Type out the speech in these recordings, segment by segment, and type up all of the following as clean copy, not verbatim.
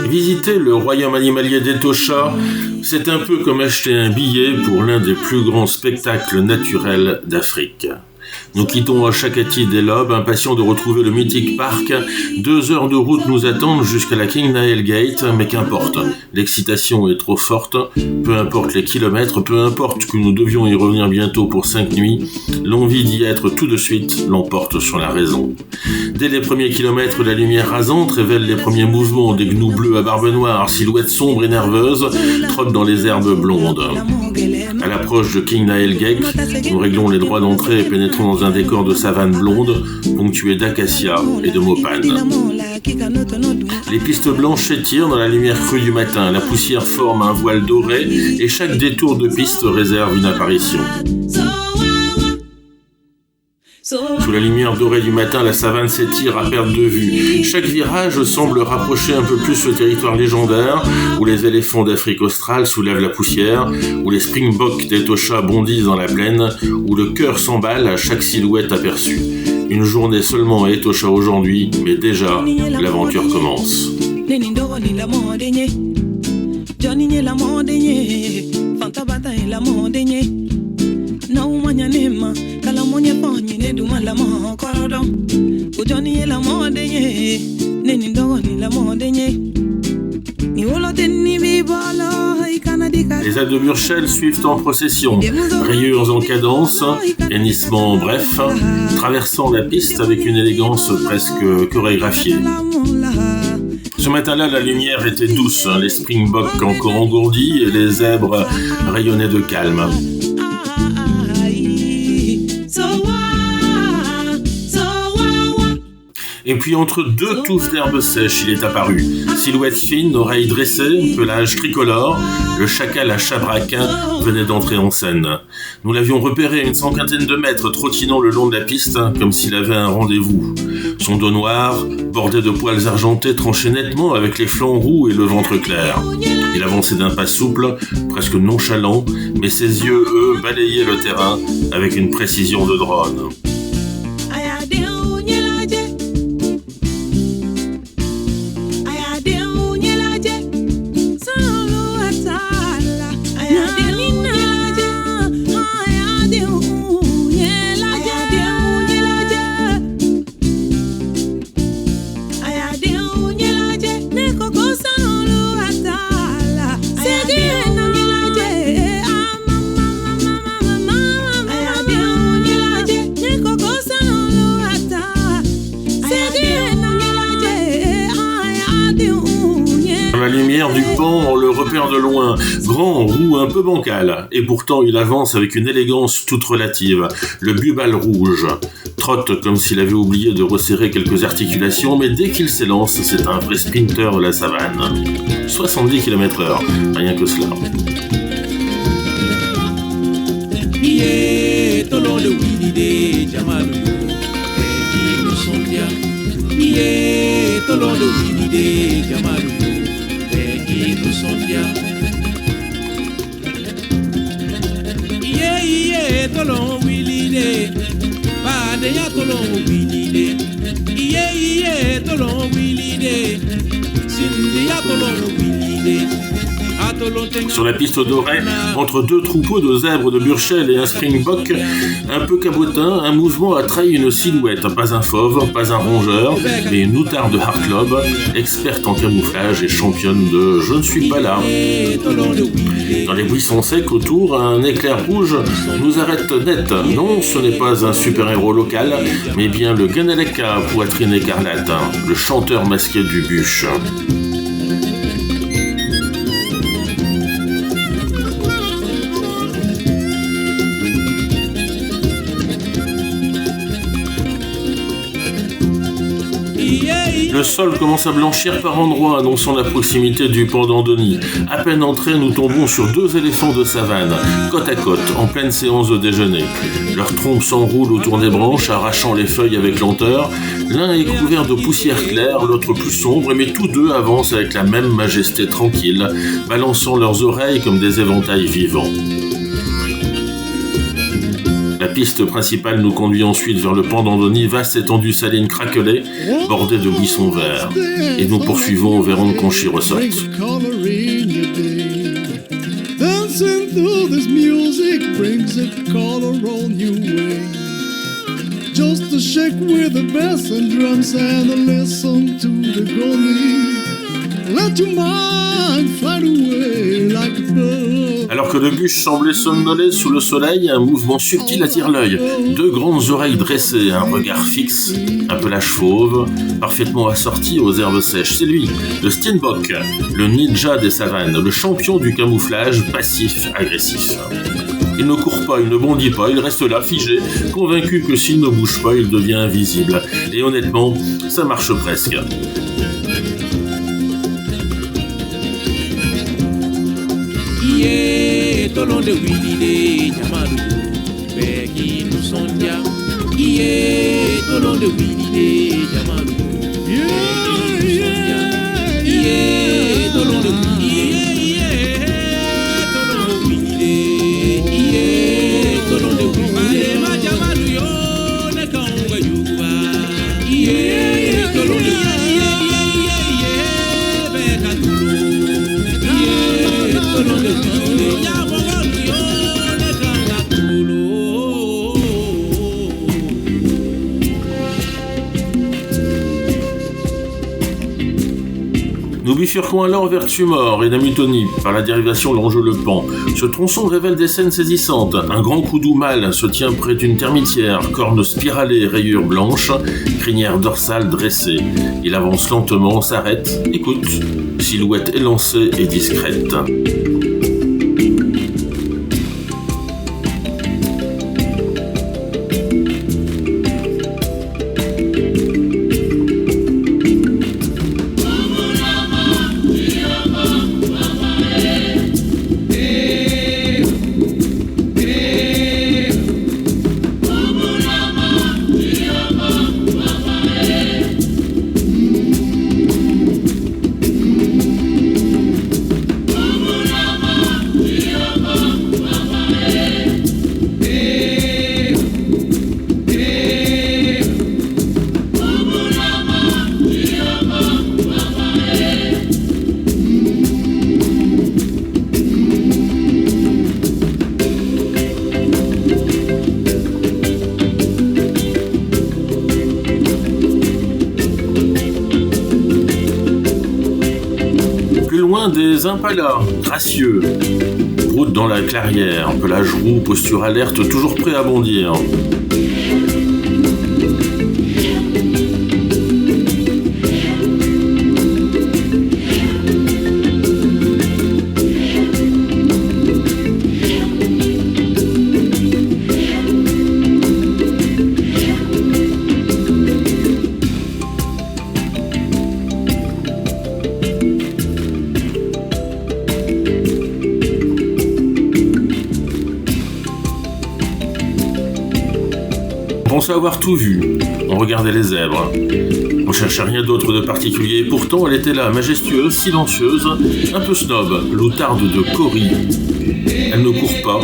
Visiter le royaume animalier d'Etosha, c'est un peu comme acheter un billet pour l'un des plus grands spectacles naturels d'Afrique. Nous quittons Oshakati des Lobes, impatients de retrouver le mythique parc. 2 heures de route nous attendent jusqu'à la King Nile Gate, mais qu'importe, l'excitation est trop forte, peu importe les kilomètres, peu importe que nous devions y revenir bientôt pour 5 nuits, l'envie d'y être tout de suite l'emporte sur la raison. Dès les premiers kilomètres, la lumière rasante révèle les premiers mouvements des gnous bleus à barbe noire, silhouettes sombres et nerveuses, trottent dans les herbes blondes. À l'approche de King Nile Gate, nous réglons les droits d'entrée et pénétrons dans un décor de savane blonde, ponctué d'acacias et de mopanes. Les pistes blanches s'étirent dans la lumière crue du matin, la poussière forme un voile doré et chaque détour de piste réserve une apparition. Sous la lumière dorée du matin, la savane s'étire à perte de vue. Chaque virage semble rapprocher un peu plus le territoire légendaire, où les éléphants d'Afrique australe soulèvent la poussière, où les springboks d'Etosha bondissent dans la plaine, où le cœur s'emballe à chaque silhouette aperçue. Une journée seulement à Etosha aujourd'hui, mais déjà, l'aventure commence. Les ailes de Burchell suivent en procession, rayures en cadence, hennissements brefs, traversant la piste avec une élégance presque chorégraphiée. Ce matin-là, la lumière était douce, les springboks encore engourdis et les zèbres rayonnaient de calme. Et puis entre 2 touffes d'herbes sèches, il est apparu. Silhouette fine, oreilles dressées, pelage tricolore, le chacal à chabraquin venait d'entrer en scène. Nous l'avions repéré à une 100quintaine de mètres, trottinant le long de la piste, comme s'il avait un rendez-vous. Son dos noir, bordé de poils argentés, tranchait nettement avec les flancs roux et le ventre clair. Il avançait d'un pas souple, presque nonchalant, mais ses yeux, eux, balayaient le terrain avec une précision de drone. La lumière du pan, on le repère de loin, grand, roux, un peu bancal, et pourtant il avance avec une élégance toute relative, le bubal rouge, trotte comme s'il avait oublié de resserrer quelques articulations, mais dès qu'il s'élance, c'est un vrai sprinter de la savane. 70 km/h, rien que cela. Tolong Willie de, Bade ya tolong Willie de, iye tolong Willie de, Cindy ya tolong Willie de. Sur la piste dorée, entre 2 troupeaux de zèbres de Burchell et un springbok, un peu cabotin, un mouvement a trahi une silhouette, pas un fauve, pas un rongeur, mais une outarde de Hartlob, experte en camouflage et championne de « je ne suis pas là ». Dans les buissons secs autour, un éclair rouge nous arrête net. Non, ce n'est pas un super-héros local, mais bien le Ganaleka, poitrine écarlate, le chanteur masqué du bûche. Le sol commence à blanchir par endroits, annonçant la proximité du pan d'Andoni. À peine entrés, nous tombons sur 2 éléphants de savane, côte à côte, en pleine séance de déjeuner. Leurs trompes s'enroulent autour des branches, arrachant les feuilles avec lenteur. L'un est couvert de poussière claire, l'autre plus sombre, mais tous 2 avancent avec la même majesté tranquille, balançant leurs oreilles comme des éventails vivants. La piste principale nous conduit ensuite vers le pan d'Andony, vaste étendue saline craquelée, bordée de buissons verts. Et nous poursuivons vers Onconchi-Resort. Dancing through this music brings a color on your way. Just to shake with the bass and drums and listen to the goni. Let your mind fly away like a bird. Alors que le bûche semblait somnoler sous le soleil, un mouvement subtil attire l'œil. Deux grandes oreilles dressées, un regard fixe, un pelage fauve, parfaitement assorti aux herbes sèches. C'est lui, le Steenbok, le ninja des savanes, le champion du camouflage passif-agressif. Il ne court pas, il ne bondit pas, il reste là, figé, convaincu que s'il ne bouge pas, il devient invisible. Et honnêtement, ça marche presque. Tolonde wilide jamalu beki nu sonja iye tolonde wilide jamalu beki nu sonja iye tolonde wilide tolonde wilide iye tolonde wilide ma jamalu yo ne kaunga yuba iye tolonde iye beka tulu iye tolonde wilide ya Nous bifurquons alors vers Tumor et Namutoni, par la dérivation Langeau-le-Pan. Ce tronçon révèle des scènes saisissantes. Un grand koudou mâle se tient près d'une termitière, cornes spiralées et rayures blanches, crinière dorsale dressée. Il avance lentement, s'arrête, écoute. Silhouette élancée et discrète. Des impalas, gracieux, broutent dans la clairière, pelage roux, posture alerte, toujours prêt à bondir. On pensait avoir tout vu. On regardait les zèbres. On cherchait rien d'autre de particulier. Et pourtant, elle était là, majestueuse, silencieuse, un peu snob, loutarde de Cory. Elle ne court pas.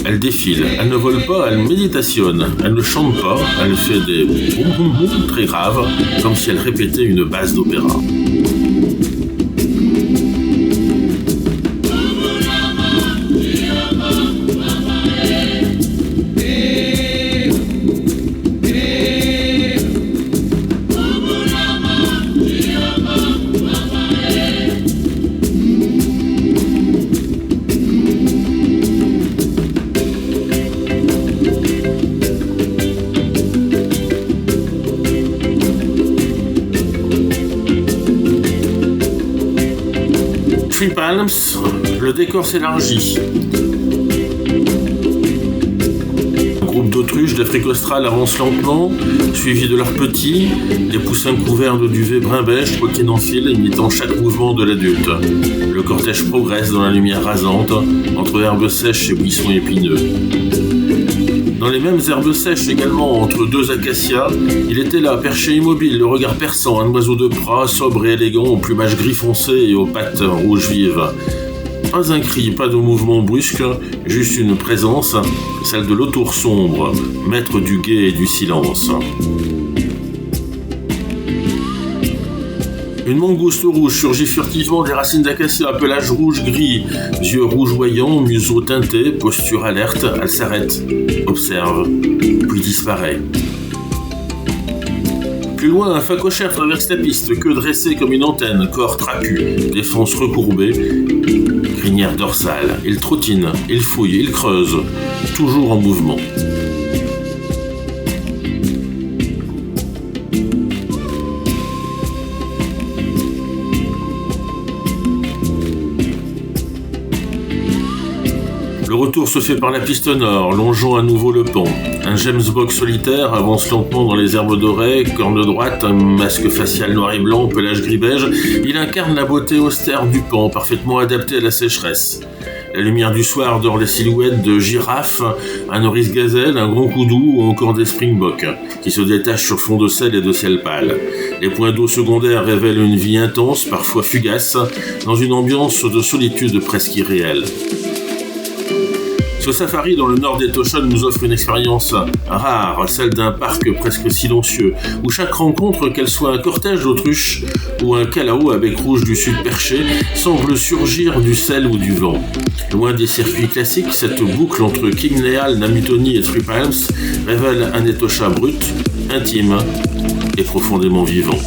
Elle défile. Elle ne vole pas, elle méditationne. Elle ne chante pas. Elle fait des boum boum boum très graves, comme si elle répétait une base d'opéra. Three Palms, le décor s'élargit. Un groupe d'autruches d'Afrique australe avance lentement, suivi de leurs petits, des poussins couverts de duvet brun-beige poiqués en fil, imitant chaque mouvement de l'adulte. Le cortège progresse dans la lumière rasante, entre herbes sèches et buissons épineux. Dans les mêmes herbes sèches également, entre deux acacias, il était là, perché immobile, le regard perçant, un oiseau de proie, sobre et élégant, au plumage gris foncé et aux pattes rouges vives. Pas un cri, pas de mouvement brusque, juste une présence, celle de l'autour sombre, maître du guet et du silence. Une mangouste rouge surgit furtivement des racines d'acacia, pelage rouge-gris, yeux rougeoyants, museau teinté, posture alerte, elle s'arrête, observe, puis disparaît. Plus loin, un phacochère traverse la piste, queue dressée comme une antenne, corps trapu, défense recourbée, crinière dorsale. Il trottine, il fouille, il creuse, toujours en mouvement. Le retour se fait par la piste nord, longeant à nouveau le pont. Un James Bond solitaire avance lentement dans les herbes dorées, corne droite, un masque facial noir et blanc, pelage gris-beige. Il incarne la beauté austère du pont, parfaitement adaptée à la sécheresse. La lumière du soir dore les silhouettes de girafes, un nourrice gazelle, un grand coudou ou encore des springboks, qui se détachent sur fond de sel et de ciel pâle. Les points d'eau secondaires révèlent une vie intense, parfois fugace, dans une ambiance de solitude presque irréelle. Ce safari dans le nord d'Etosha nous offre une expérience rare, celle d'un parc presque silencieux, où chaque rencontre, qu'elle soit un cortège d'autruches ou un calao à bec rouge du sud perché, semble surgir du sel ou du vent. Loin des circuits classiques, cette boucle entre Kingleal, Namutoni et Three Palms révèle un Etosha brut, intime et profondément vivant.